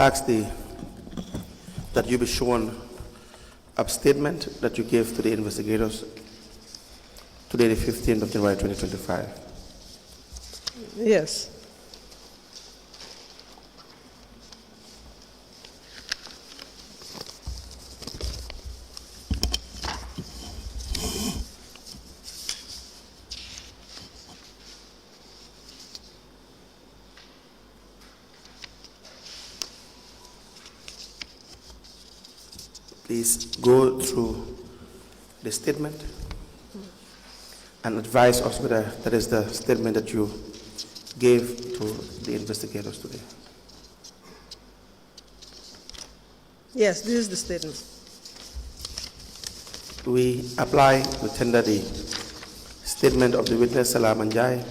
ask that you be shown a statement that you gave to the investigators today, the 15th of January 2025. Yes. Please go through the statement and advise us whether that is the statement that you gave to the investigators today. Yes, this is the statement. We tender the statement of the witness, Salam Anjai.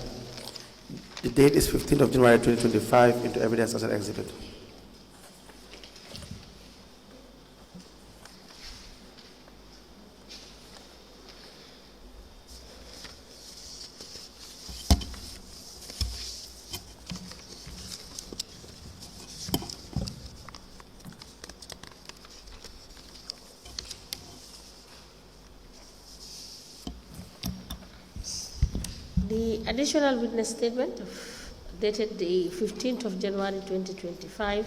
The date is 15th of January 2025 into evidence as an exhibit. The additional witness statement dated the 15th of January 2025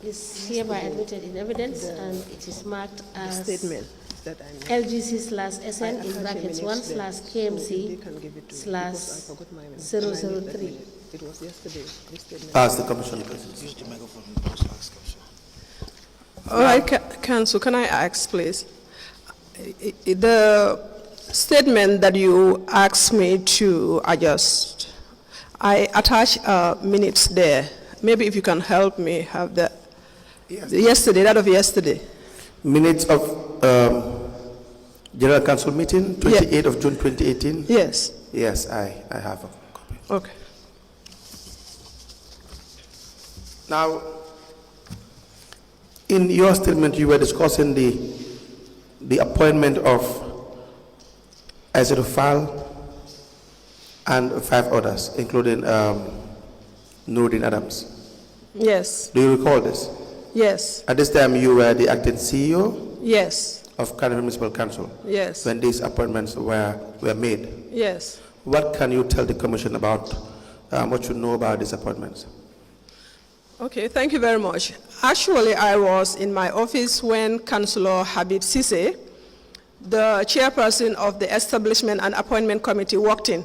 is hereby admitted in evidence and it is marked as Statement that I made. LGC/SN in brackets 1/KMC/003. It was yesterday. This statement. Ask the commission. Use the microphone. All right, Council, can I ask, please? The statement that you asked me to adjust, I attach minutes there. Maybe if you can help me have that. Yes. Yesterday, that of yesterday. Minutes of General Council meeting, 28th of June 2018? Yes. Yes, I have a copy. Okay. Now, in your statement, you were discussing the appointment of Azerofal and 5 others, including Nuruddin Adams. Yes. Do you recall this? Yes. At this time, you were the acting CEO Yes. of Cardiff Municipal Council Yes. when these appointments were made. Yes. What can you tell the Commission about what you know about these appointments? Okay, thank you very much. Actually, I was in my office when Councillor Habib Sise, the chairperson of the Establishment and Appointment Committee, walked in,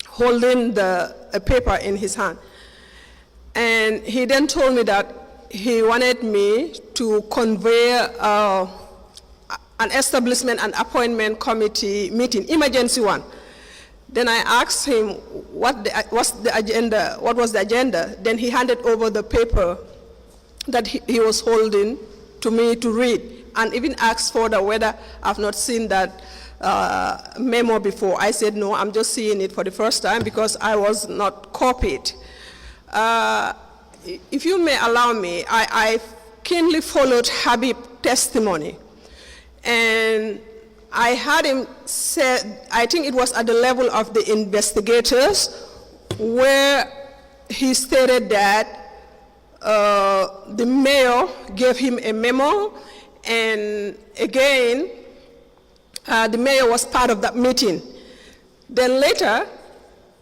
holding a paper in his hand. And he then told me that he wanted me to convey an Establishment and Appointment Committee meeting, emergency one. Then I asked him what was the agenda. Then he handed over the paper that he was holding to me to read, and even asked further whether I've not seen that memo before. I said, no, I'm just seeing it for the first time because I was not copied. If you may allow me, I keenly followed Habib's testimony. And I had him say, I think it was at the level of the investigators, where he stated that the mayor gave him a memo, and again, the mayor was part of that meeting. Then later,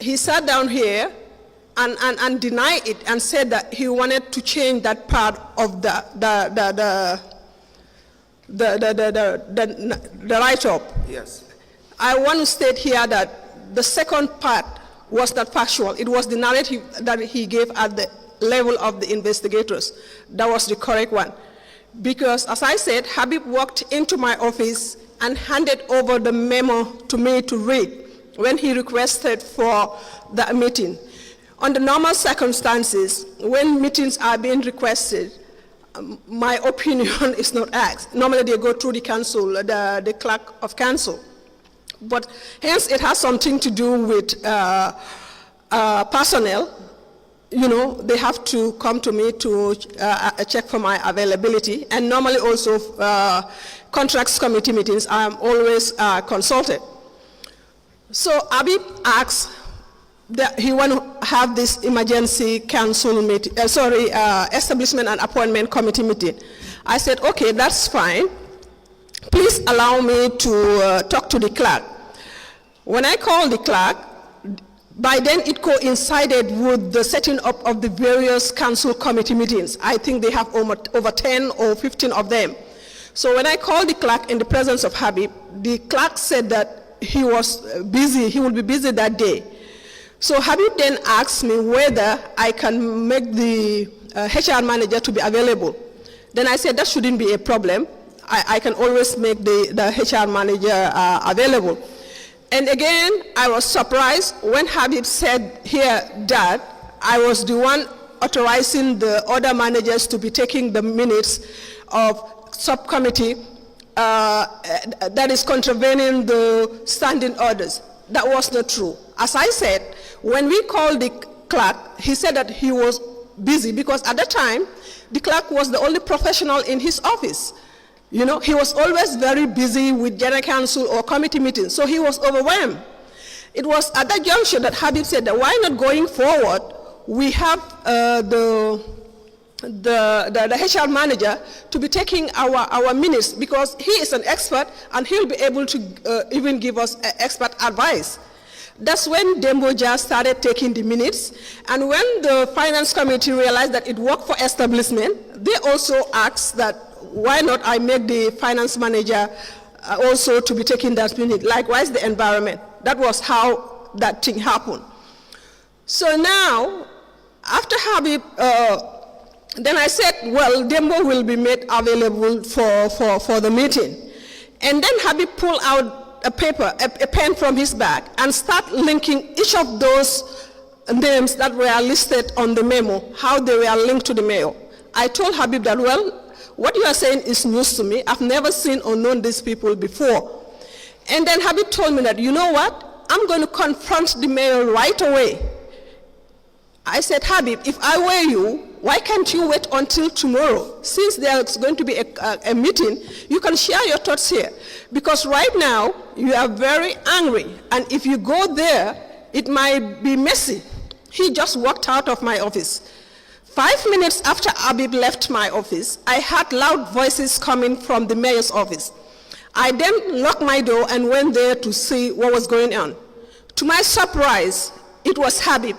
he sat down here and denied it and said that he wanted to change that part of the write-up. Yes. I want to state here that the second part was not factual. It was the narrative that he gave at the level of the investigators. That was the correct one. Because, as I said, Habib walked into my office and handed over the memo to me to read when he requested for the meeting. Under normal circumstances, when meetings are being requested, my opinion is not asked. Normally they go through the council, the clerk of council. But hence it has something to do with personnel. You know, they have to come to me to check for my availability. And normally also contracts committee meetings, I'm always consulted. So Habib asked he want to have this emergency council meeting, establishment and appointment committee meeting. I said, okay, that's fine. Please allow me to talk to the clerk. When I called the clerk, by then it coincided with the setting up of the various council committee meetings. I think they have over 10 or 15 of them. So when I called the clerk in the presence of Habib, the clerk said that he was busy, he will be busy that day. So Habib then asked me whether I can make the HR manager to be available. Then I said that shouldn't be a problem. I can always make the HR manager available. And again, I was surprised when Habib said here that I was the one authorizing the other managers to be taking the minutes of subcommittee that is contravening the standing orders. That was not true. As I said, when we called the clerk, he said that he was busy because at that time, the clerk was the only professional in his office. You know, he was always very busy with general council or committee meetings, so he was overwhelmed. It was at that juncture that Habib said that why not going forward, we have the HR manager to be taking our minutes because he is an expert and he'll be able to even give us expert advice. That's when Demboja started taking the minutes, and when the finance committee realized that it worked for establishment, they also asked that why not I make the finance manager also to be taking that minute, likewise the environment. That was how that thing happened. So now, after Habib, then I said, well, Dembo will be made available for the meeting. And then Habib pulled out a paper, a pen from his bag, and start linking each of those names that were listed on the memo, how they were linked to the mail. I told Habib that, well, what you are saying is news to me. I've never seen or known these people before. And then Habib told me that, you know what? I'm going to confront the mayor right away. I said, Habib, if I were you, why can't you wait until tomorrow? Since there's going to be a meeting, you can share your thoughts here. Because right now, you are very angry. And if you go there, it might be messy. He just walked out of my office. 5 minutes after Habib left my office, I heard loud voices coming from the mayor's office. I then locked my door and went there to see what was going on. To my surprise, it was Habib.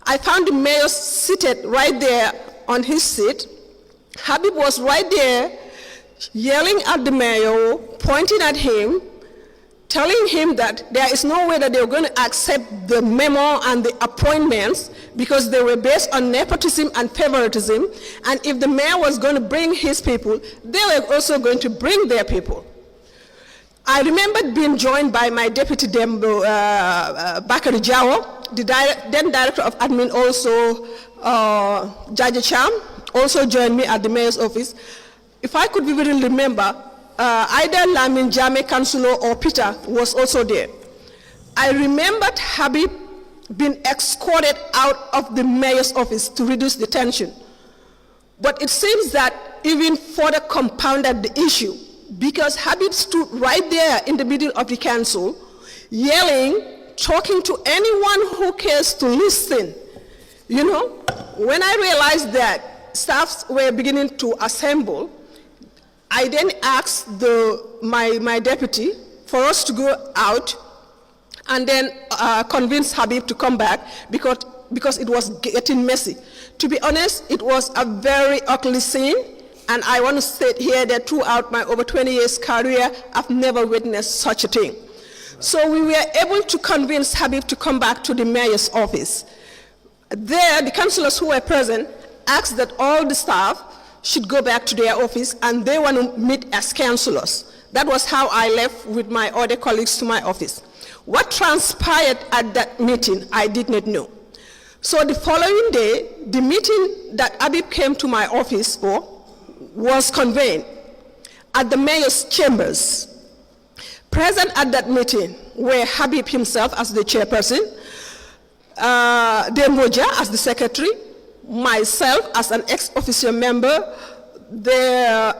I found the mayor seated right there on his seat. Habib was right there, yelling at the mayor, pointing at him, telling him that there is no way that they were going to accept the memo and the appointments because they were based on nepotism and favoritism, and if the mayor was going to bring his people, they were also going to bring their people. I remembered being joined by my deputy Dembo, Bakari Jawo, the then director of admin also, Jaji Cham, also joined me at the mayor's office. If I could vividly remember, either Lamin Jame Councilor or Peter was also there. I remembered Habib being escorted out of the mayor's office to reduce the tension. But it seems that even further compounded the issue because Habib stood right there in the middle of the council, yelling, talking to anyone who cares to listen. You know, when I realized that staffs were beginning to assemble, I then asked my deputy for us to go out and then convince Habib to come back because it was getting messy. To be honest, it was a very ugly scene, and I want to state here that throughout my over 20 years career, I've never witnessed such a thing. So we were able to convince Habib to come back to the mayor's office. There, the councillors who were present asked that all the staff should go back to their office and they want to meet as councillors. That was how I left with my other colleagues to my office. What transpired at that meeting, I did not know. So the following day, the meeting that Habib came to my office for was convened at the mayor's chambers. Present at that meeting were Habib himself as the chairperson, Demboja as the secretary, myself as an ex-officio member,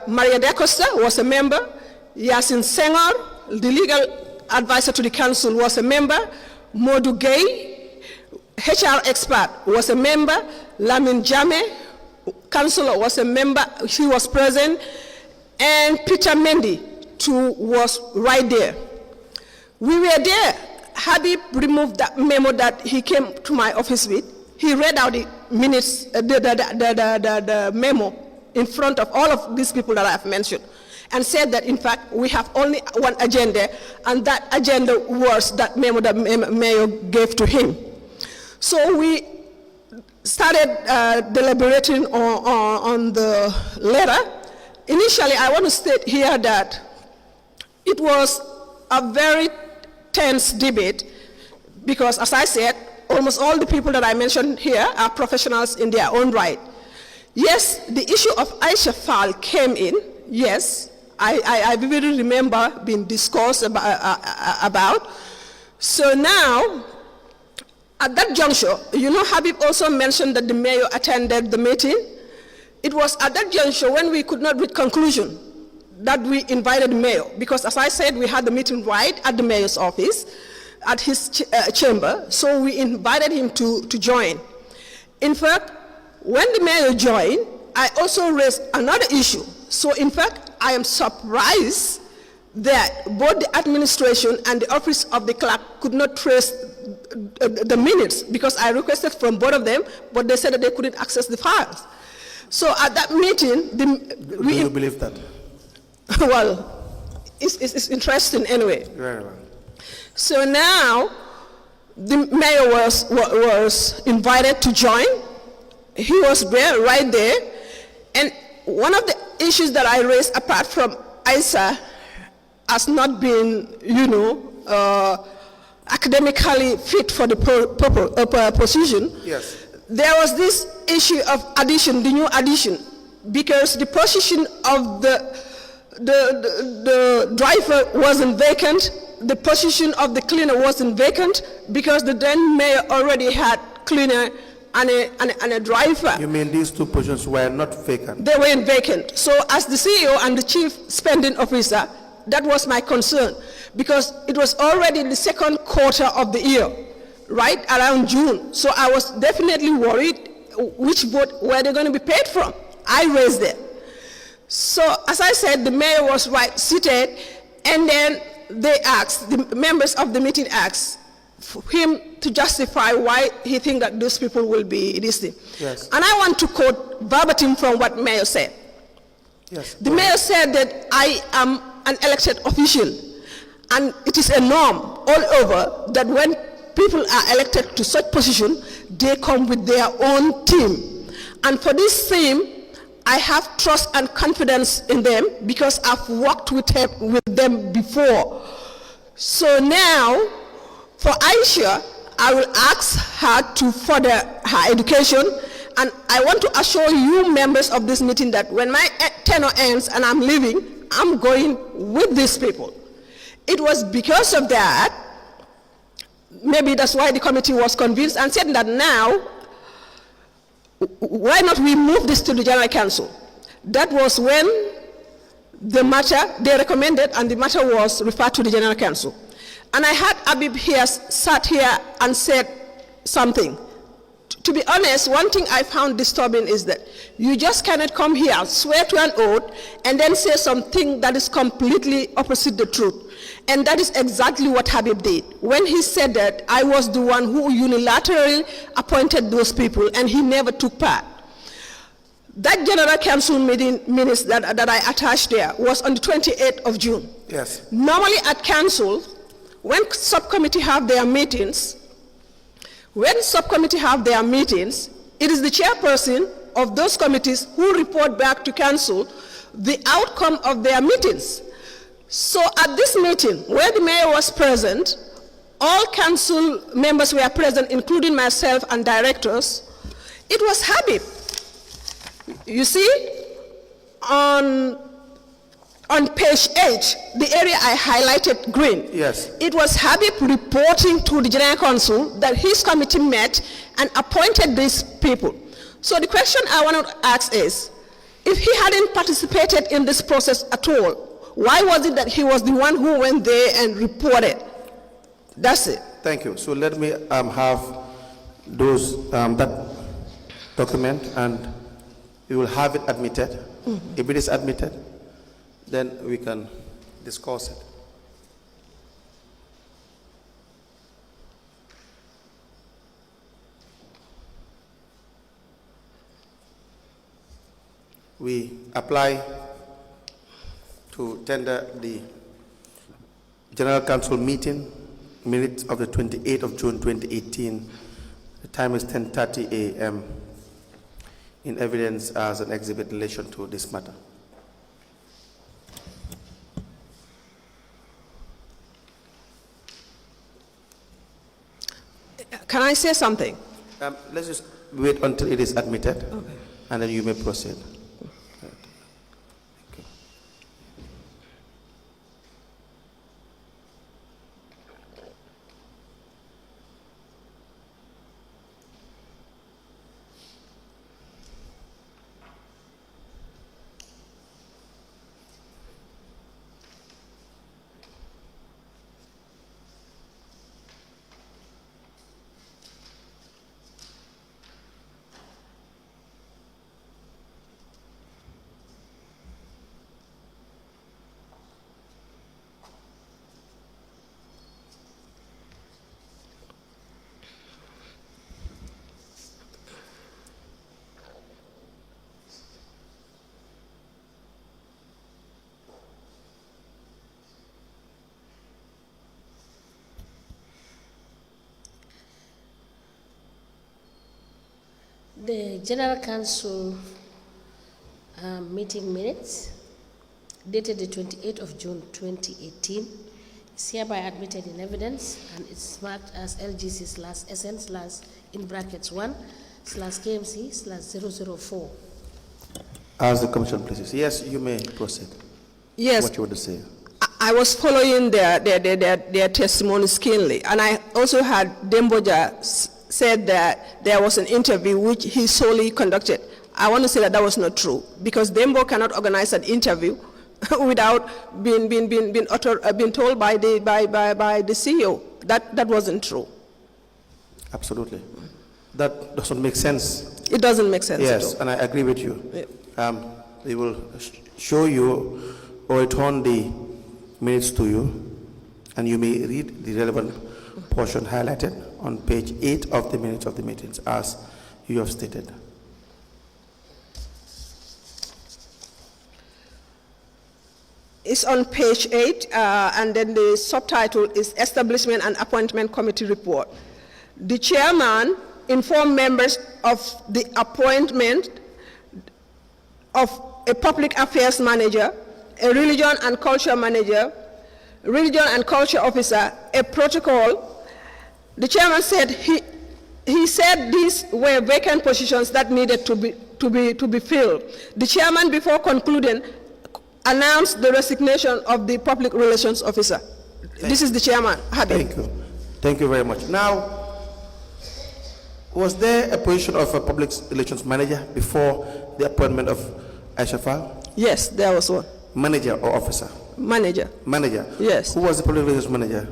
Maria Da Costa was a member, Yasin Senghor, the legal advisor to the council, was a member, Modu Gay HR expert was a member, Lamin Jame, councillor was a member, he was present, and Peter Mendy too was right there. We were there. Habib removed that memo that he came to my office with. He read out the minutes, the memo in front of all of these people that I have mentioned, and said that in fact we have only one agenda, and that agenda was that memo that mayor gave to him. So we started deliberating on the letter. Initially, I want to state here that it was a very tense debate because, as I said, almost all the people that I mentioned here are professionals in their own right. Yes, the issue of Aisha Fall came in. Yes, I vividly remember being discussed about. So now, at that juncture, you know, Habib also mentioned that the mayor attended the meeting. It was at that juncture when we could not reach conclusion that we invited the mayor, because as I said, we had the meeting right at the mayor's office, at his chamber, so we invited him to join. In fact, when the mayor joined, I also raised another issue. So in fact, I am surprised that both the administration and the office of the clerk could not trace the minutes, because I requested from both of them, but they said that they couldn't access the files. So at that meeting, Do you believe that? Well, it's interesting anyway. Very well. So now, the mayor was invited to join. He was there, right there. And one of the issues that I raised, apart from Isa as not being, you know, academically fit for the position, Yes. there was this issue of addition, the new addition, because the position of the driver wasn't vacant, the position of the cleaner wasn't vacant, because the then mayor already had cleaner and a driver. You mean these two positions were not vacant? They weren't vacant. So as the CEO and the chief spending officer, that was my concern, because it was already the second quarter of the year, right around June. So I was definitely worried which boat were they going to be paid from. I raised it. So as I said, the mayor was right seated, and then they asked, the members of the meeting asked for him to justify why he thinks that those people will be this thing. Yes. And I want to quote verbatim from what the mayor said. Yes. The mayor said that I am an elected official, and it is a norm all over that when people are elected to such position, they come with their own team. And for this team, I have trust and confidence in them because I've worked with them before. So now, for Aisha, I will ask her to further her education, and I want to assure you members of this meeting that when my tenure ends and I'm leaving, I'm going with these people. It was because of that, maybe that's why the committee was convinced and said that now, why not we move this to the General Council? That was when the matter, they recommended, and the matter was referred to the General Council. And I had Abib here, sat here and said something. To be honest, one thing I found disturbing is that you just cannot come here, swear to an oath, and then say something that is completely opposite the truth. And that is exactly what Habib did. When he said that I was the one who unilaterally appointed those people, and he never took part. That General Council meeting minutes that I attached there was on the 28th of June. Yes. Normally at council, when subcommittee have their meetings, it is the chairperson of those committees who report back to council the outcome of their meetings. So at this meeting, where the mayor was present, all council members were present, including myself and directors. It was Habib. You see, on page 8, the area I highlighted green. Yes. It was Habib reporting to the General Council that his committee met and appointed these people. So the question I want to ask is, if he hadn't participated in this process at all, why was it that he was the one who went there and reported? That's it. Thank you. So let me have that document, and we will have it admitted. If it is admitted, then we can discuss it. We apply to tender the General Council meeting minutes of the 28th of June 2018. The time is 10:30 a.m. in evidence as an exhibit in relation to this matter. Can I say something? Let's just wait until it is admitted, and then you may proceed. The General Council meeting minutes dated the 28th of June 2018 is hereby admitted in evidence, and it's marked as LGC/SN/ in brackets 1/KMC/004. As the Commission pleases. Yes, you may proceed. Yes. What you want to say? I was following their testimonies keenly, and I also had Demboja said that there was an interview which he solely conducted. I want to say that that was not true, because Dembo cannot organize an interview without being told by the CEO. That wasn't true. Absolutely. That doesn't make sense. It doesn't make sense. Yes, and I agree with you. Yeah. We will show you or return the minutes to you, and you may read the relevant portion highlighted on page 8 of the minutes of the meetings, as you have stated. It's on page 8, and then the subtitle is Establishment and Appointment Committee Report. The chairman informed members of the appointment of a public affairs manager, a religion and culture manager, religion and culture officer, a protocol. The chairman said he said these were vacant positions that needed to be filled. The chairman, before concluding, announced the resignation of the public relations officer. This is the chairman. Thank you. Thank you very much. Now, was there a position of a public relations manager before the appointment of Aisha Fall? Yes, there was one. Manager or officer? Manager. Manager. Yes. Who was the public relations manager?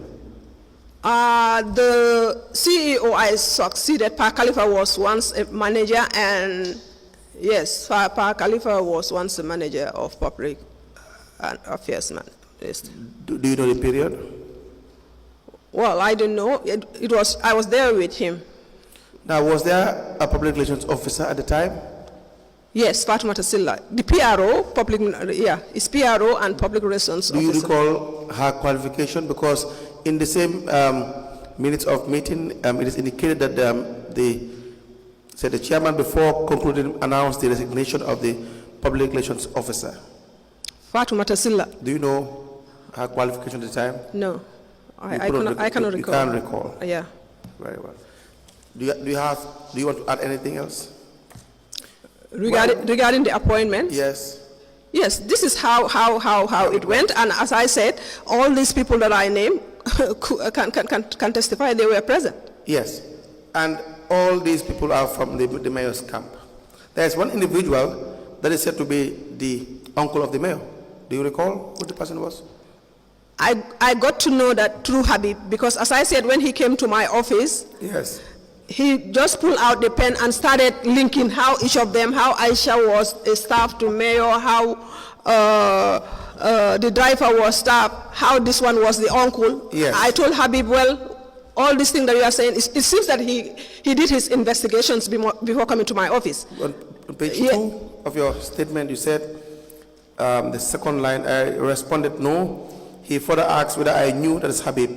The CEO I succeeded, Pa Khalifa, was once a manager, and yes, Pa Khalifa was once a manager of public affairs. Yes. Do you know the period? Well, I don't know. I was there with him. Now, was there a public relations officer at the time? Yes, Fatimata Silla. The PRO, it's PRO and public relations officer. Do you recall her qualification? Because in the same minutes of meeting, it is indicated that the chairman, before concluding, announced the resignation of the public relations officer. Fatimata Silla. Do you know her qualification at the time? No, I cannot recall. You can't recall. Yeah. Very well. Do you want to add anything else? Regarding the appointment? Yes. Yes, this is how it went, and as I said, all these people that I named can testify they were present. Yes, and all these people are from the mayor's camp. There is one individual that is said to be the uncle of the mayor. Do you recall who the person was? I got to know that through Habib, because as I said, when he came to my office, yes, he just pulled out the pen and started linking how each of them, how Aisha was a staff to mayor, how the driver was staff, how this one was the uncle. Yes. I told Habib, well, all these things that you are saying, it seems that he did his investigations before coming to my office. On page 2 of your statement, you said, the second line, I responded no. He further asked whether I knew, that is Habib,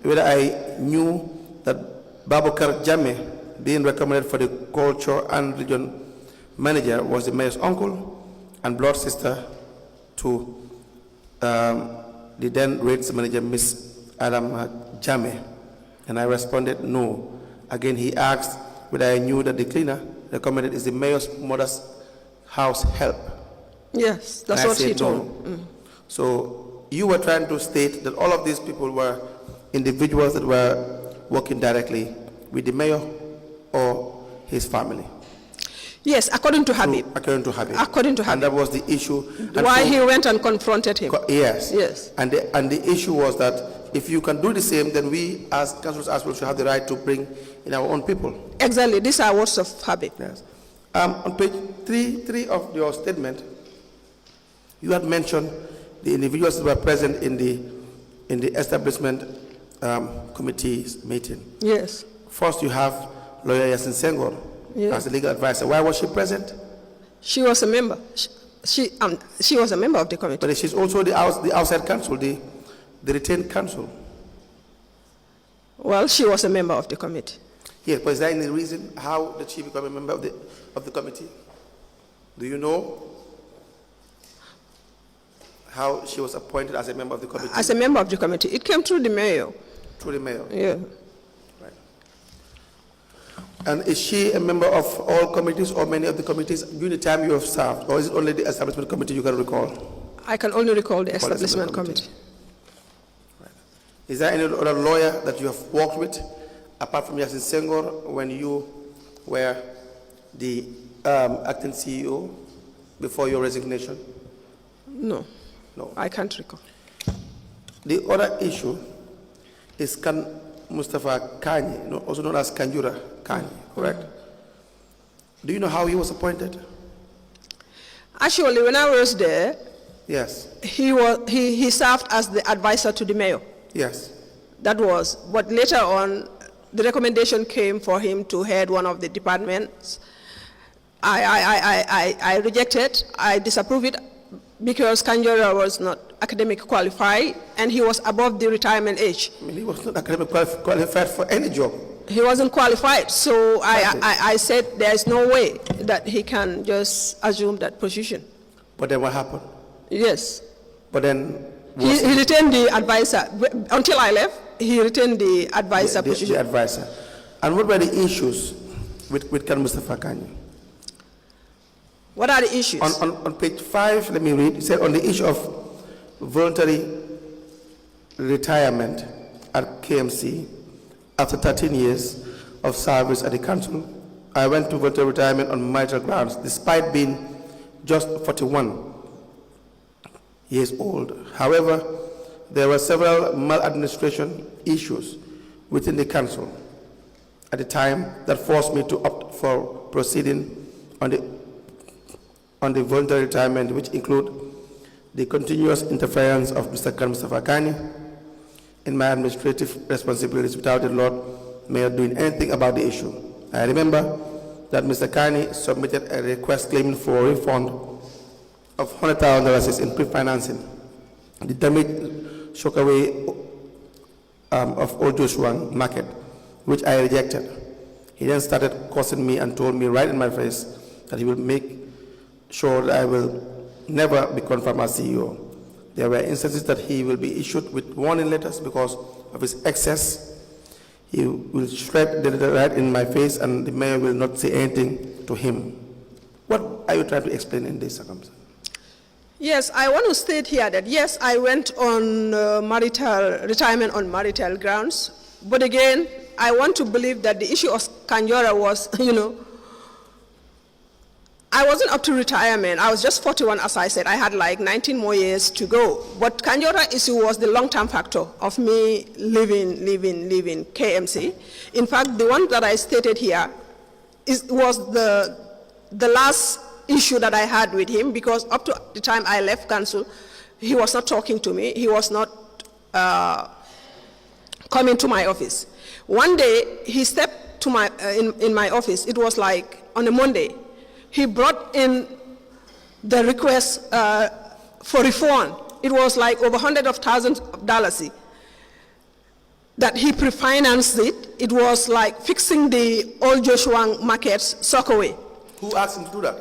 whether I knew that Babakar Jame, being recommended for the culture and region manager, was the mayor's uncle and blood sister to the then rates manager, Miss Adam Jame. And I responded no. Again, he asked whether I knew that the cleaner recommended is the mayor's mother's house help. Yes, that's And I what he said told no. me. So you were trying to state that all of these people were individuals that were working directly with the mayor or his family. Yes, according to Habib. According to Habib. According to Habib. And that was the issue. And Why so- he went and confronted him. Yes. Yes. And the issue was that if you can do the same, then we as councillors as well should have the right to bring in our own people. Exactly, these are words of Habib. Yes. On page 3 of your statement, you had mentioned the individuals that were present in the establishment committee's meeting. Yes. First, you have lawyer Yasin Senghor as the legal advisor. Why was she present? She was a member. She was a member of the committee. But she's also the outside counsel, the retained counsel. Well, she was a member of the committee. Yes, but is there any reason how did she become a member of the committee? Do you know how she was appointed as a member of the committee? As a member of the committee. It came through the mayor. Through the mayor. Yeah. Right. And is she a member of all committees or many of the committees during the time you have served, or is it only the establishment committee you can recall? I can only recall the establishment committee. Right. Is there any other lawyer that you have worked with, apart from Yasin Senghor, when you were the acting CEO before your resignation? No. No. I can't recall. The other issue is Mustafa Kanye, also known as Kanjura Kanye, correct? Do you know how he was appointed? Actually, when I was there, Yes. he served as the advisor to the mayor. Yes. That was, but later on, the recommendation came for him to head one of the departments. I rejected, I disapproved it, because Kanjura was not academic qualified, and he was above the retirement age. I mean, he was not academic qualified for any job. He wasn't qualified, so I said there is no way that he can just assume that position. But then what happened? Yes. But then He retained the advisor. Until I left, he retained the advisor position. the advisor. And what were the issues with Kan Mustafa Kanye? What are the issues? On page 5, let me read. It said on the issue of voluntary retirement at KMC after 13 years of service at the council, I went to voluntary retirement on marital grounds, despite being just 41 years old. However, there were several maladministration issues within the council at the time that forced me to opt for proceeding on the voluntary retirement, which include the continuous interference of Mr. Kan Mustafa Kanye in my administrative responsibilities without the Lord Mayor doing anything about the issue. I remember that Mr. Kanye submitted a request claiming for a refund of $100,000 in pre-financing. The damage shook away of Old Joshua Market, which I rejected. He then started cursing me and told me right in my face that he will make sure that I will never be confirmed as CEO. There were instances that he will be issued with warning letters because of his excess. He will shred the right in my face and the mayor will not say anything to him. What are you trying to explain in this circumstance? Yes, I want to state here that yes, I went on retirement on marital grounds, but again, I want to believe that the issue of Kanjura was, I wasn't up to retirement. I was just 41, as I said. I had like 19 more years to go. But Kanjura issue was the long-term factor of me leaving KMC. In fact, the one that I stated here was the last issue that I had with him, because up to the time I left council, he was not talking to me. He was not coming to my office. One day, he stepped to my in my office. It was like on a Monday. He brought in the request for reform. It was like over hundreds of thousands of dollars that he pre-financed it. It was like fixing the old Joshua markets Sockaway. Who asked him to do that?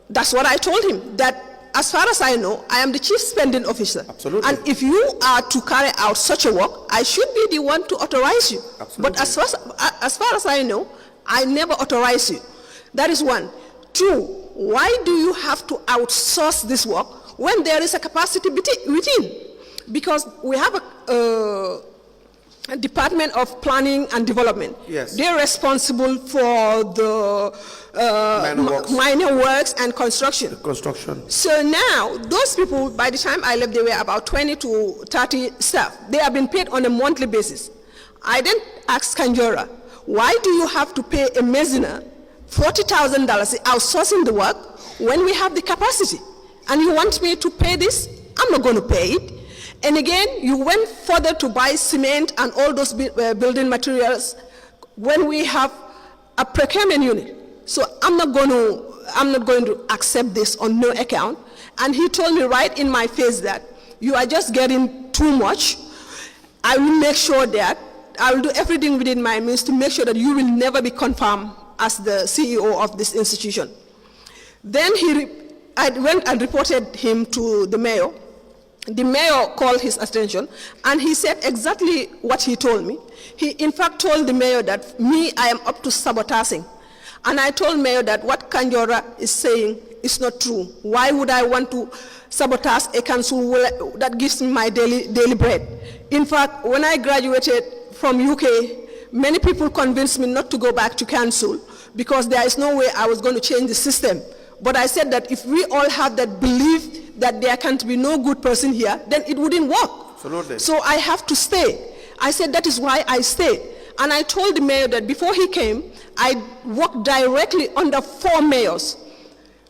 That's what I told him, that as far as I know, I am the chief spending officer. Absolutely. And if you are to carry out such a work, I should be the one to authorize you. Absolutely. But as far as I know, I never authorize you. That is one. Two, why do you have to outsource this work when there is a capacity within? Because we have a Department of Planning and Development. Yes. They're responsible for the minor works and construction. Construction. So now, those people, by the time I left, they were about 20 to 30 staff. They have been paid on a monthly basis. I then asked Kanjura, why do you have to pay a Mezina $40,000 outsourcing the work when we have the capacity? And you want me to pay this? I'm not going to pay it. And again, you went further to buy cement and all those building materials when we have a procurement unit. So I'm not going to accept this on no account. And he told me right in my face that you are just getting too much. I will make sure that I will do everything within my means to make sure that you will never be confirmed as the CEO of this institution. Then I went and reported him to the mayor. The mayor called his attention, and he said exactly what he told me. He in fact told the mayor that I am up to sabotaging. And I told mayor that what Kanjura is saying is not true. Why would I want to sabotage a council that gives me my daily bread? In fact, when I graduated from UK, many people convinced me not to go back to council because there is no way I was going to change the system. But I said that if we all have that belief that there can't be no good person here, then it wouldn't work. Absolutely. So I have to stay. I said that is why I stayed. And I told the mayor that before he came, I worked directly under 4 mayors,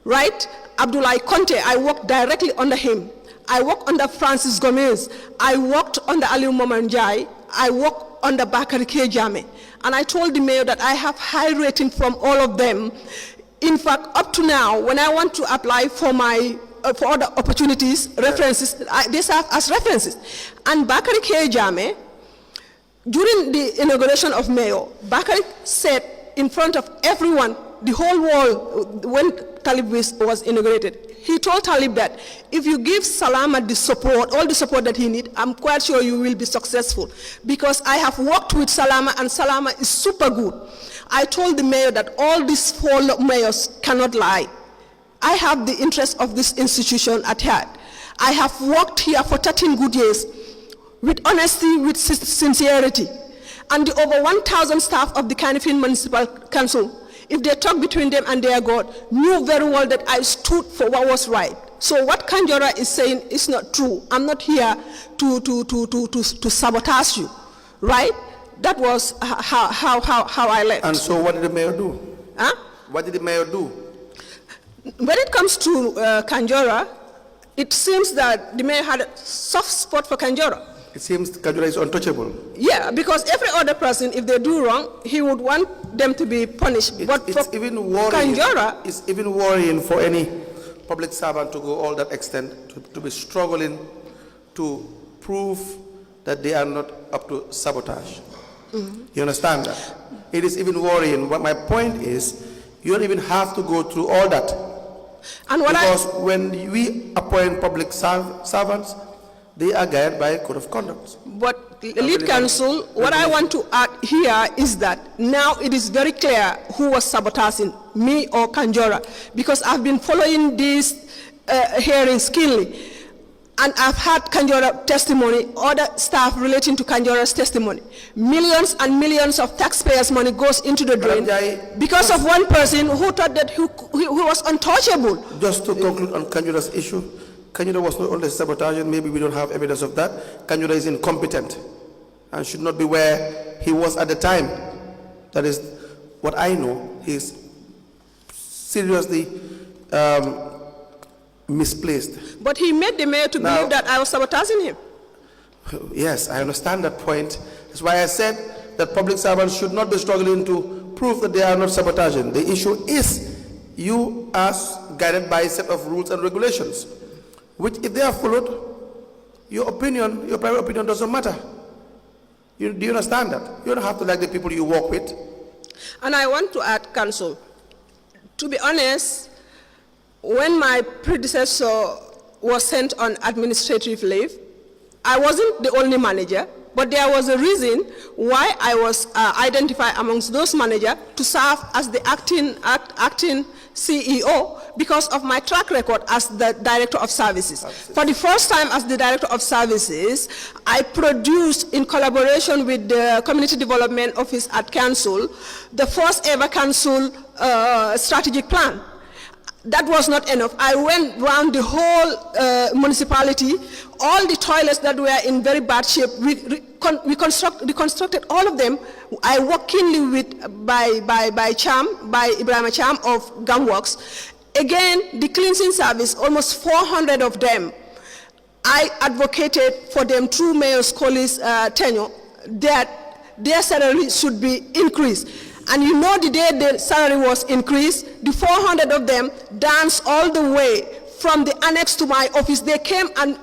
right? Abdullah Conte, I worked directly under him. I worked under Francis Gomez. I worked under Aliou Momanjai. I worked under Bakari Kejame. And I told the mayor that I have high rating from all of them. In fact, up to now, when I want to apply for for other opportunities, references, they serve as references. And Bakari Kejame, during the inauguration of mayor, Bakari said in front of everyone, the whole world, when Talib was inaugurated, he told Talib that if you give Salama the support, all the support that he needs, I'm quite sure you will be successful. Because I have worked with Salama, and Salama is super good. I told the mayor that all these 4 mayors cannot lie. I have the interest of this institution at heart. I have worked here for 13 good years with honesty, with sincerity. And the over 1,000 staff of the Kanifing Municipal Council, if they talk between them and their God, knew very well that I stood for what was right. So what Kanjura is saying is not true. I'm not here to sabotage you, right? That was how I left. And so what did the mayor do? Huh? What did the mayor do? When it comes to Kanjura, it seems that the mayor had a soft spot for Kanjura. It seems Kanjura is untouchable. Yeah, because every other person, if they do wrong, he would want them to be punished. But It's for even worrying. Kanjura, It's even worrying for any public servant to go all that extent to be struggling to prove that they are not up to sabotage. You understand that? It is even worrying. But my point is, you don't even have to go through all that. and what Because when we appoint public servants, they are guided by a code of conduct. But lead counsel, what I want to add here is that now it is very clear who was sabotaging, me or Kanjura, because I've been following these hearings keenly. And I've had Kanjora testimony, other staff relating to Kanjora's testimony. Millions and millions of taxpayers' money goes into the drain because of one person who thought that he was untouchable. Just to conclude on Kanjora's issue, Kanjora was not only sabotaging, maybe we don't have evidence of that. Kanjora is incompetent and should not be where he was at the time. That is what I know. He's seriously misplaced. But he made the mayor to believe that I was sabotaging him. Yes, I understand that point. That's why I said that public servants should not be struggling to prove that they are not sabotaging. The issue is you are guided by a set of rules and regulations, which if they are followed, your opinion, your private opinion doesn't matter. Do you understand that? You don't have to like the people you work with. And I want to add, Council, to be honest, when my predecessor was sent on administrative leave, I wasn't the only manager, but there was a reason why I was identified amongst those managers to serve as the acting CEO because of my track record as the Director of Services. For the first time as the Director of Services, I produced, in collaboration with the Community Development Office at Council, the first ever Council strategic plan. That was not enough. I went around the whole municipality, all the toilets that were in very bad shape, we reconstructed all of them. I worked keenly with, by Ibrahim Cham of Gumworks. Again, the cleansing service, almost 400 of them, I advocated for them through Mayor Scully's tenure that their salary should be increased. And you know, the day the salary was increased, the 400 of them danced all the way from the annex to my office. They came and,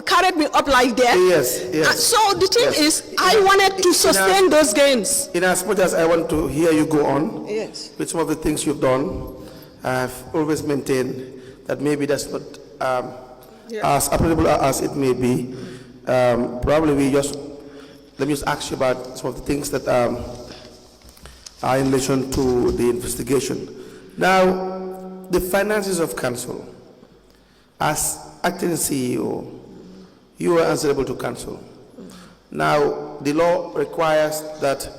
carried me up like that. Yes, yes. So the thing is, I wanted to sustain those gains. In as much as I want to hear you go on yes, with some of the things you've done, I've always maintained that maybe that's not as applicable as it may be. Probably let me just ask you about some of the things that are in relation to the investigation. Now, the finances of council, as acting CEO, you are answerable to council. Now, the law requires that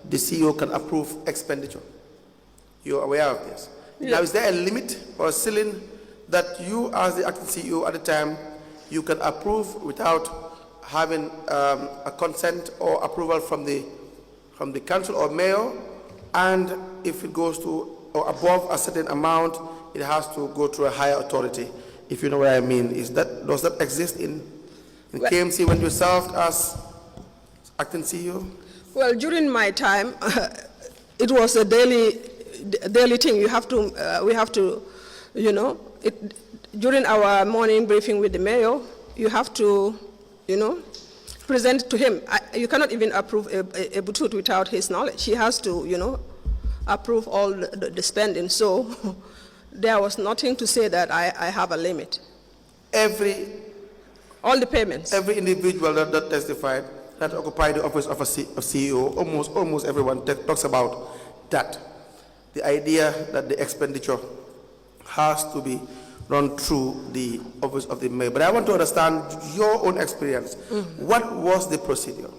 the CEO can approve expenditure. You're aware of this. Now, is there a limit or a ceiling that you, as the acting CEO at the time, you can approve without having a consent or approval from the council or mayor? And if it goes to or above a certain amount, it has to go through a higher authority. If you know what I mean, does that exist in KMC when you served as acting CEO? Well, during my time, it was a daily thing. We have to, during our morning briefing with the mayor, you have to, present to him. You cannot even approve a butut without his knowledge. He has to, approve all the spending. So there was nothing to say that I have a limit. All the payments. Every individual that testified, that occupied the office of a CEO, almost everyone talks about that. The idea that the expenditure has to be run through the office of the mayor. But I want to understand your own experience. What was the procedure?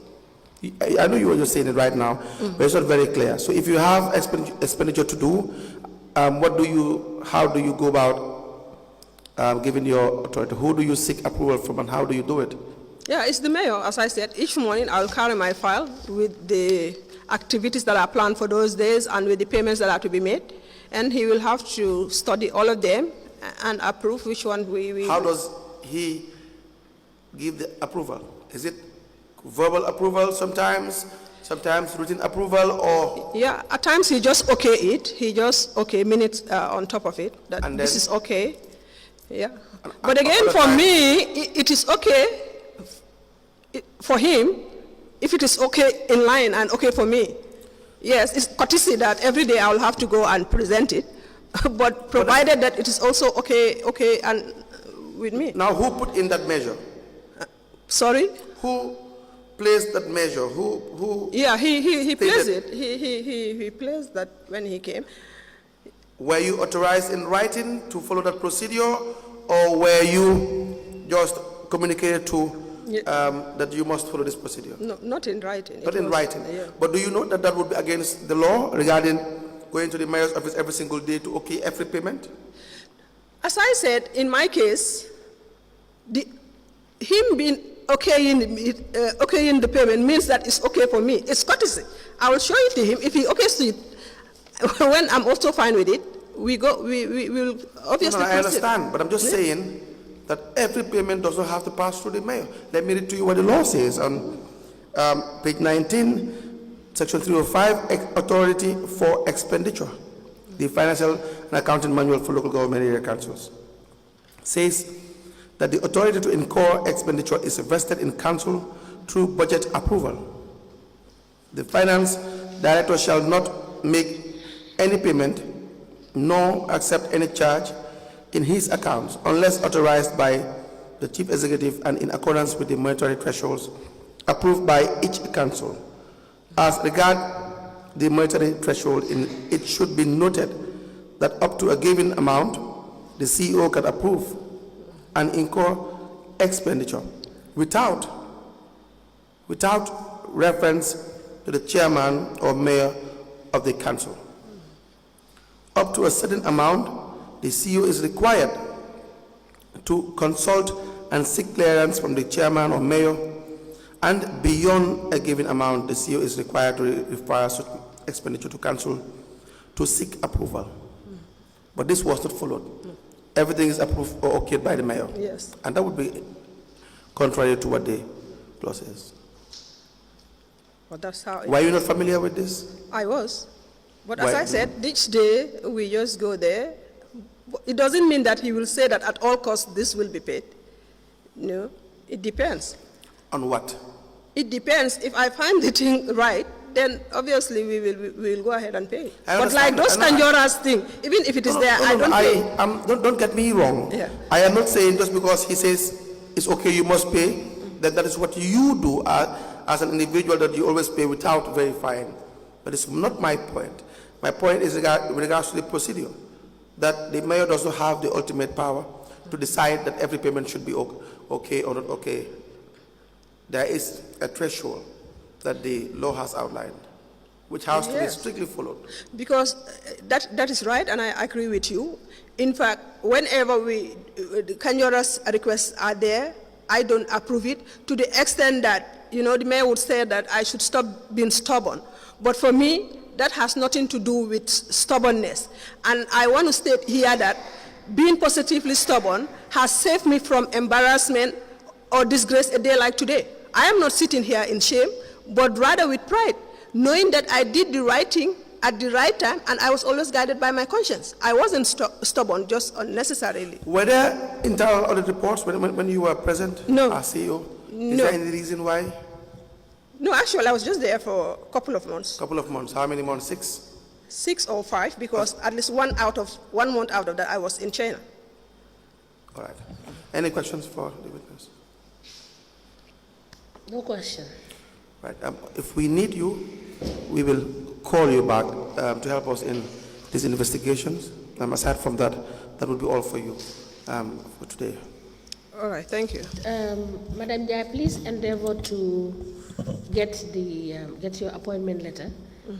I know you were just saying it right now, but it's not very clear. So if you have expenditure to do, how do you go about giving your authority? Who do you seek approval from and how do you do it? Yeah, it's the mayor. As I said, each morning I'll carry my file with the activities that are planned for those days and with the payments that are to be made. And he will have to study all of them and approve which one we... How does he give the approval? Is it verbal approval sometimes written approval, or... Yeah, at times he just okay it. He just minutes on top of it. That this is okay. Yeah. But again, for me, it is okay for him if it is okay in line and okay for me. Yes, it's courtesy that every day I will have to go and present it. But provided that it is also okay and with me. Now, who put in that measure? Sorry? Who placed that measure? Who? Yeah, he placed it. He placed that when he came. Were you authorized in writing to follow that procedure, or were you just communicated to Yeah. that you must follow this procedure? No, not in writing. Not It in was- writing. yeah. But do you know that that would be against the law regarding going to the mayor's office every single day to okay every payment? As I said, in my case, him being okaying the payment means that it's okay for me. It's courtesy. I will show it to him. If he okays it, when I'm also fine with it, we will obviously No, I proceed. understand, but I'm just saying that every payment does not have to pass through the mayor. Let me read to you what the law says on page 19, section 305, authority for expenditure. The financial and accounting manual for local government area councils says that the authority to incur expenditure is vested in council through budget approval. The finance director shall not make any payment nor accept any charge in his accounts unless authorized by the chief executive and in accordance with the monetary thresholds approved by each council. As regard the monetary threshold, it should be noted that up to a given amount, the CEO can approve and incur expenditure without reference to the chairman or mayor of the council. Up to a certain amount, the CEO is required to consult and seek clearance from the chairman or mayor, and beyond a given amount, the CEO is required to require such expenditure to council to seek approval. But this was not followed. Everything is approved or okayed by the mayor. Yes. And that would be contrary to what the law says. But that's how Were you not familiar with this? I was. But as Why- I said, each day we just go there. It doesn't mean that he will say that at all costs this will be paid. No, it depends. On what? It depends. If I find the thing right, then obviously we will go ahead and pay. I But like understand. those I know. Kanjora's thing, even if it is there, I don't pay. Don't get me wrong. Yeah. I am not saying just because he says it's okay, you must pay, that is what you do as an individual, that you always pay without verifying. But it's not my point. My point is with regards to the procedure, that the mayor does not have the ultimate power to decide that every payment should be okay or not okay. There is a threshold that the law has outlined, which has to be Yes. strictly followed. Because that is right, and I agree with you. In fact, whenever the Kanjora's requests are there, I don't approve it to the extent that, the mayor would say that I should stop being stubborn. But for me, that has nothing to do with stubbornness. And I want to state here that being positively stubborn has saved me from embarrassment or disgrace a day like today. I am not sitting here in shame, but rather with pride, knowing that I did the right thing at the right time, and I was always guided by my conscience. I wasn't stubborn, just unnecessarily. Were there internal audit reports when you were present No. as CEO? Is No. there any reason why? No, actually, I was just there for a couple of months. Couple of months. How many months? 6? 6 or 5, because at least 1 month out of that, I was in China. All right. Any questions for the witness? No question. Right. If we need you, we will call you back to help us in these investigations. Aside from that, that will be all for you for today. All right, thank you. Madam Jai, please endeavor to get your appointment letter.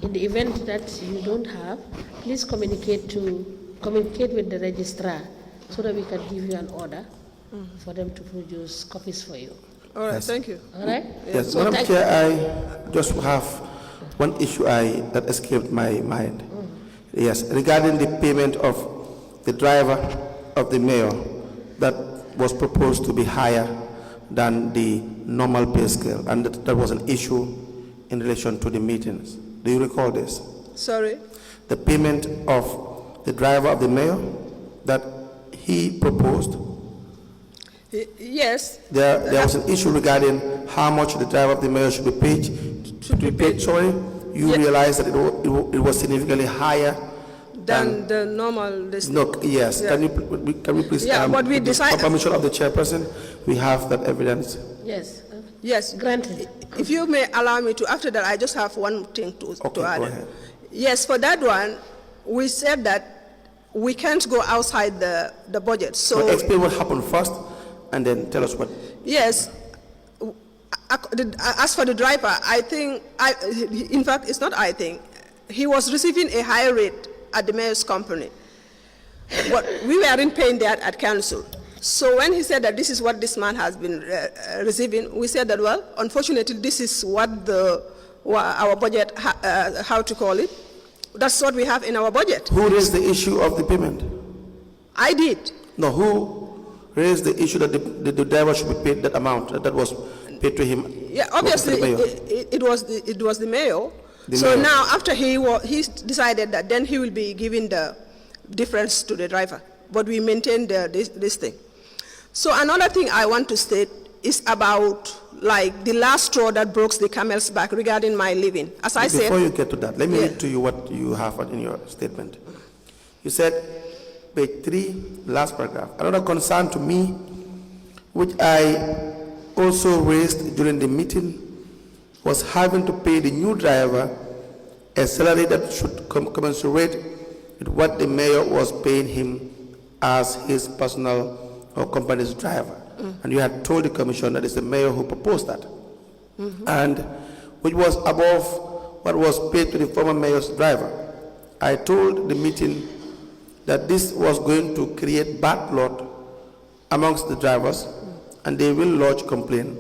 In the event that you don't have, please communicate with the registrar so that we can give you an order for them to produce copies for you. All right, Yes. thank you. All right? Yes, So Madam thank Chair, I just have one issue that escaped my mind. Yes, regarding the payment of the driver of the mayor that was proposed to be higher than the normal pay scale, and that was an issue in relation to the meetings. Do you recall this? Sorry? The payment of the driver of the mayor that he proposed. Yes. There was an issue regarding how much the driver of the mayor should be paid. Sorry, you Yes. realized that it was significantly higher Than the normal. No, yes. Yeah. Can we please, Yeah, but we with the decide- permission of the chairperson, we have that evidence. Yes. Yes. Granted. If you may allow me to, after that, I just have one thing to Okay, add. go ahead. Yes, for that one, we said that we can't go outside the budget. So So explain what happened first, and then tell us what. Yes. As for the driver, I think, in fact, it's not I think, he was receiving a higher rate at the mayor's company. But we weren't paying that at council. So when he said that this is what this man has been receiving, we said that, well, unfortunately, this is what our budget, how to call it, that's what we have in our budget. Who raised the issue of the payment? I did. No, who raised the issue that the driver should be paid that amount that was paid to him? Yeah, obviously, it was the mayor. Mayor. Now, after he decided that then he will be giving the difference to the driver. But we maintained this thing. So another thing I want to state is about like the last straw that broke the camel's back regarding my living. As I said. Before you get to that, let me read to you what you have in your statement. You said, page 3, last paragraph. Another concern to me, which I also raised during the meeting, was having to pay the new driver a salary that should commensurate with what the mayor was paying him as his personal or company's driver. And you had told the commission that it's the mayor who proposed that. And which was above what was paid to the former mayor's driver. I told the meeting that this was going to create bad blood amongst the drivers, and they will lodge complaint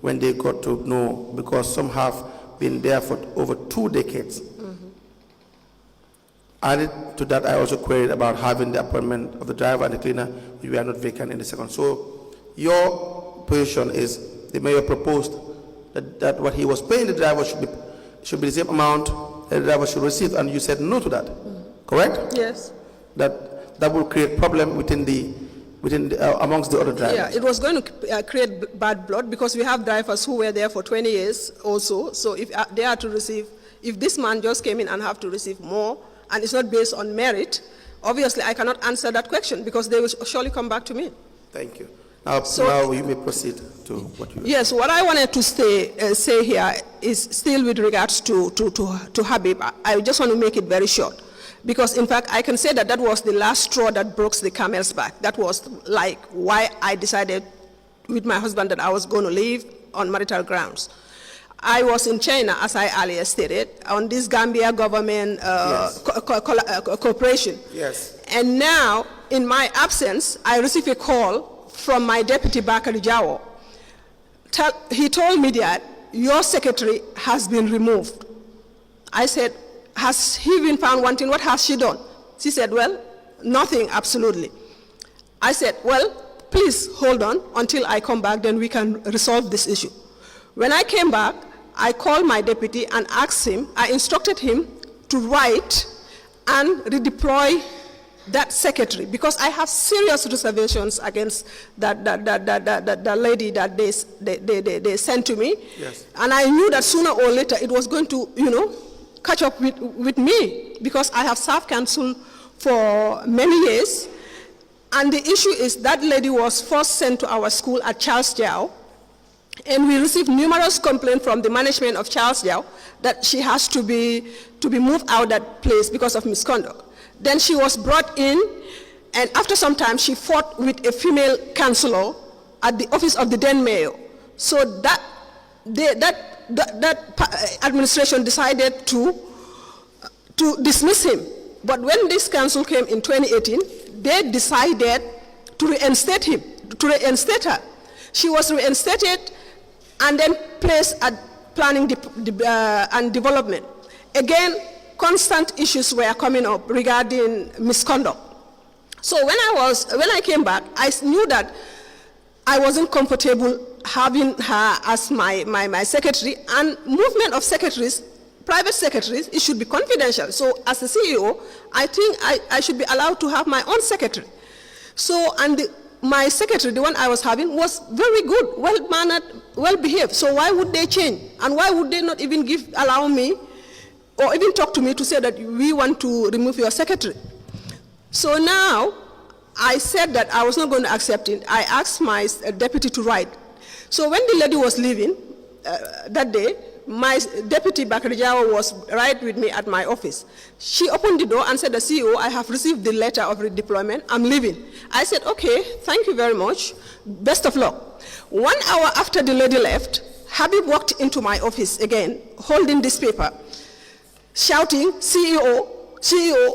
when they got to know, because some have been there for over 2 decades. Added to that, I also queried about having the appointment of the driver and the cleaner, which were not vacant in the second. So your position is the mayor proposed that what he was paying the driver should be the same amount that the driver should receive, and you said no to that, correct? Yes. That will create problem amongst the other drivers. Yeah, it was going to create bad blood because we have drivers who were there for 20 years also. So if they are to receive, if this man just came in and have to receive more, and it's not based on merit, obviously I cannot answer that question because they will surely come back to me. Thank you. Now you may proceed to what you... Yes, what I wanted to say here is still with regards to Habib. I just want to make it very short. Because in fact, I can say that that was the last straw that broke the camel's back. That was like why I decided with my husband that I was going to leave on marital grounds. I was in China, as I earlier stated, on this Gambia government cooperation. Yes. And now, in my absence, I received a call from my deputy, Bakari Jawo. He told me that your secretary has been removed. I said, has he been found wanting? What has she done? She said, well, nothing, absolutely. I said, well, please hold on until I come back, then we can resolve this issue. When I came back, I called my deputy and asked him, I instructed him to write and redeploy that secretary, because I have serious reservations against that lady that they sent to me. Yes. And I knew that sooner or later it was going to, catch up with me, because I have served council for many years. And the issue is that lady was first sent to our school at Charles Jiao, and we received numerous complaints from the management of Charles Jiao that she has to be moved out that place because of misconduct. Then she was brought in, and after some time she fought with a female councillor at the office of the then mayor. So that administration decided to dismiss him. But when this council came in 2018, they decided to reinstate her. She was reinstated and then placed at planning and development. Again, constant issues were coming up regarding misconduct. So when I came back, I knew that I wasn't comfortable having her as my secretary, and movement of secretaries, private secretaries, it should be confidential. So as a CEO, I think I should be allowed to have my own secretary. So, my secretary, the one I was having, was very good, well-mannered, well-behaved. So why would they change? And why would they not even allow me or even talk to me to say that we want to remove your secretary? So now, I said that I was not going to accept it. I asked my deputy to write. So when the lady was leaving that day, my deputy Bakrijawa was right with me at my office. She opened the door and said, the CEO, I have received the letter of redeployment, I'm leaving. I said, okay, thank you very much, best of luck. 1 hour after the lady left, Habib walked into my office again, holding this paper, shouting, CEO,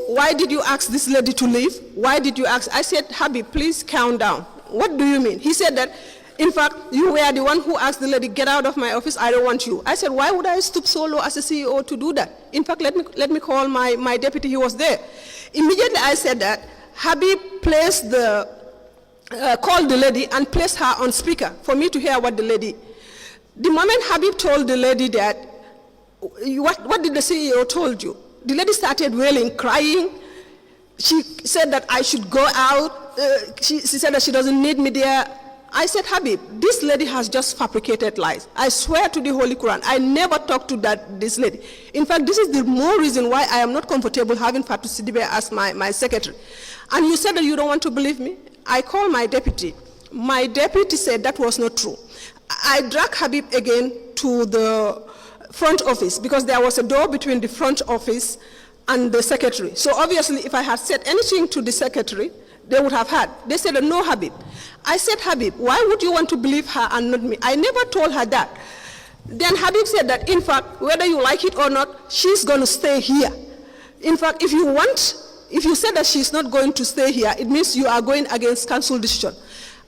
why did you ask this lady to leave? Why did you ask? I said, Habib, please calm down. What do you mean? He said that, in fact, you were the one who asked the lady, get out of my office, I don't want you. I said, why would I stoop so low as a CEO to do that? In fact, let me call my deputy, he was there. Immediately I said that, Habib placed called the lady and placed her on speaker for me to hear what the lady. The moment Habib told the lady that, what did the CEO told you? The lady started wailing, crying. She said that I should go out. She said that she doesn't need me there. I said, Habib, this lady has just fabricated lies. I swear to the Holy Quran, I never talked to this lady. In fact, this is the more reason why I am not comfortable having Fatou Sidibe as my secretary. And you said that you don't want to believe me? I called my deputy. My deputy said that was not true. I dragged Habib again to the front office because there was a door between the front office and the secretary. So obviously, if I had said anything to the secretary, they would have had. They said, no, Habib. I said, Habib, why would you want to believe her and not me? I never told her that. Then Habib said that, in fact, whether you like it or not, she's going to stay here. In fact, if you said that she's not going to stay here, it means you are going against council decision.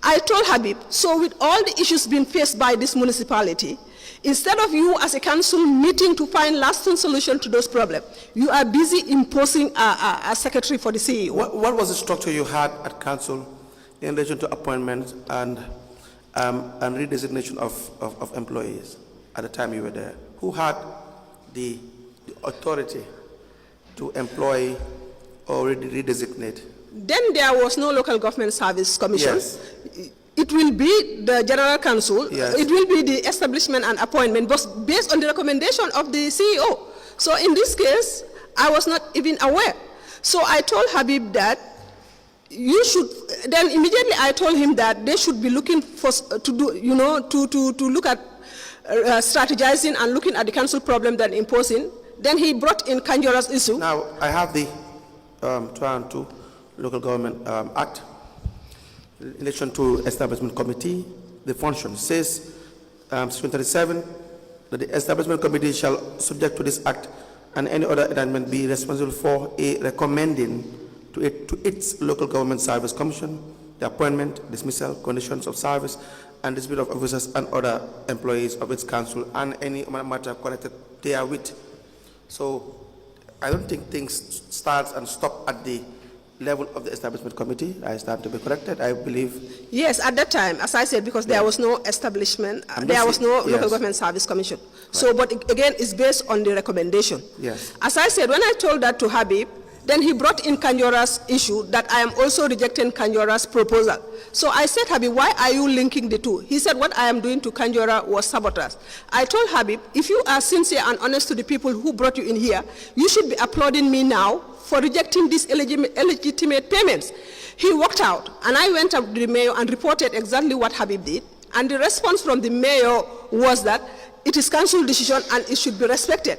I told Habib, so with all the issues being faced by this municipality, instead of you as a council meeting to find lasting solution to those problems, you are busy imposing a secretary for the CEO. What was the structure you had at council in relation to appointments and redesignation of employees at the time you were there? Who had the authority to employ or redesignate? Then there was no local government service commission. Yes. It will be the general council. Yes. It will be the establishment and appointment, but based on the recommendation of the CEO. So in this case, I was not even aware. So I told Habib that you should, then immediately I told him that they should be looking for, to look at strategizing and looking at the council problem than imposing. Then he brought in Kanjora's issue. Now, I have the 2002 Local Government Act. In relation to Establishment Committee, the function says, Section 37, that the Establishment Committee shall, subject to this Act and any other amendment, be responsible for recommending to its Local Government Service Commission the appointment, dismissal, conditions of service, and dismissal of officers and other employees of its council and any matter connected therewith. So I don't think things start and stop at the level of the Establishment Committee. I stand to be corrected, I believe. Yes, at that time, as I said, because there was no establishment, there was no Local Government Service Commission. Right. So, but again, it's based on the recommendation. Yes. As I said, when I told that to Habib, then he brought in Kanjora's issue that I am also rejecting Kanjora's proposal. So I said, Habib, why are you linking the two? He said, what I am doing to Kanjora was sabotage. I told Habib, if you are sincere and honest to the people who brought you in here, you should be applauding me now for rejecting these illegitimate payments. He walked out, and I went up to the mayor and reported exactly what Habib did. And the response from the mayor was that it is council decision and it should be respected.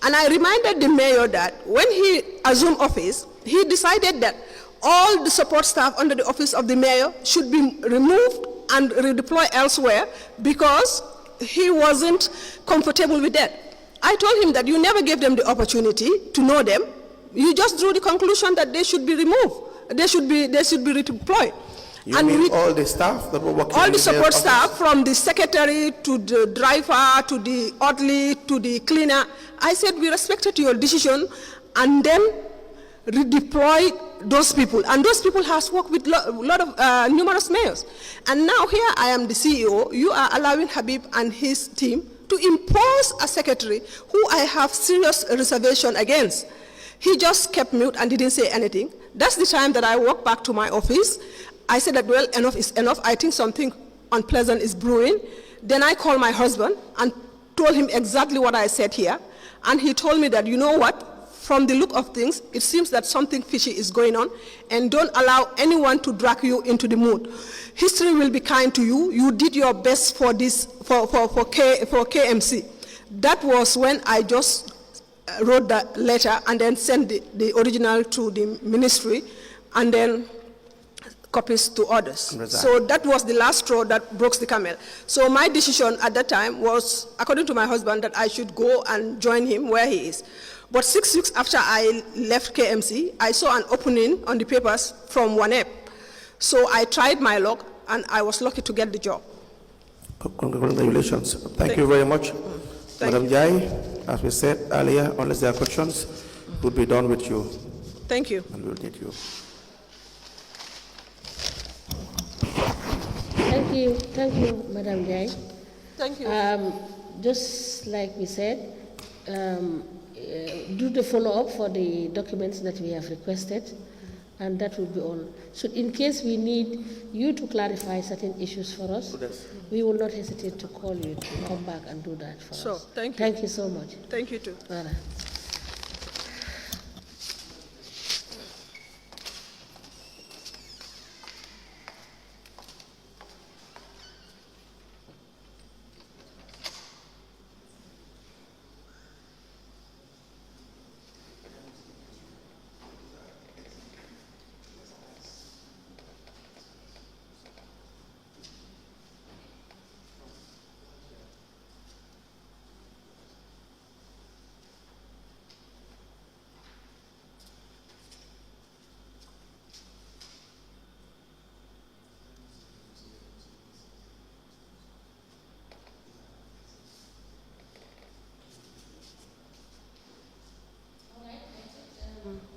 And I reminded the mayor that when he assumed office, he decided that all the support staff under the office of the mayor should be removed and redeployed elsewhere because he wasn't comfortable with that. I told him that you never gave them the opportunity to know them. You just drew the conclusion that they should be removed. They should be redeployed. You mean all the staff that were working? All the support staff, from the secretary to the driver to the orderly to the cleaner. I said we respected your decision and then redeploy those people. And those people has worked with numerous mayors. And now here I am the CEO. You are allowing Habib and his team to impose a secretary who I have serious reservation against. He just kept mute and didn't say anything. That's the time that I walked back to my office. I said that, well, enough is enough. I think something unpleasant is brewing. Then I called my husband and told him exactly what I said here. And he told me that, you know what, from the look of things, it seems that something fishy is going on, and don't allow anyone to drag you into the mood. History will be kind to you. You did your best for this, for KMC. That was when I just wrote that letter and then sent the original to the ministry and then copies to others. So that was the last straw that broke the camel. So my decision at that time was, according to my husband, that I should go and join him where he is. But 6 weeks after I left KMC, I saw an opening on the papers from WANEP. So I tried my luck, and I was lucky to get the job. Congratulations. Thank you very much. Madam Jai, as we said earlier, unless there are questions, we'll be done with you. Thank you. And we'll need you. Thank you, Madam Jai. Thank you. Just like we said, do the follow-up for the documents that we have requested, and that will be all. So in case we need you to clarify certain issues for us, we will not hesitate to call you to come back and do that for us. Thank you. Thank you so much. Thank you too. All right.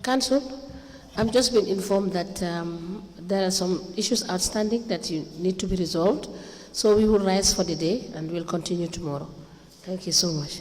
Council, I've just been informed that there are some issues outstanding that you need to be resolved. So we will rise for the day and we'll continue tomorrow. Thank you so much.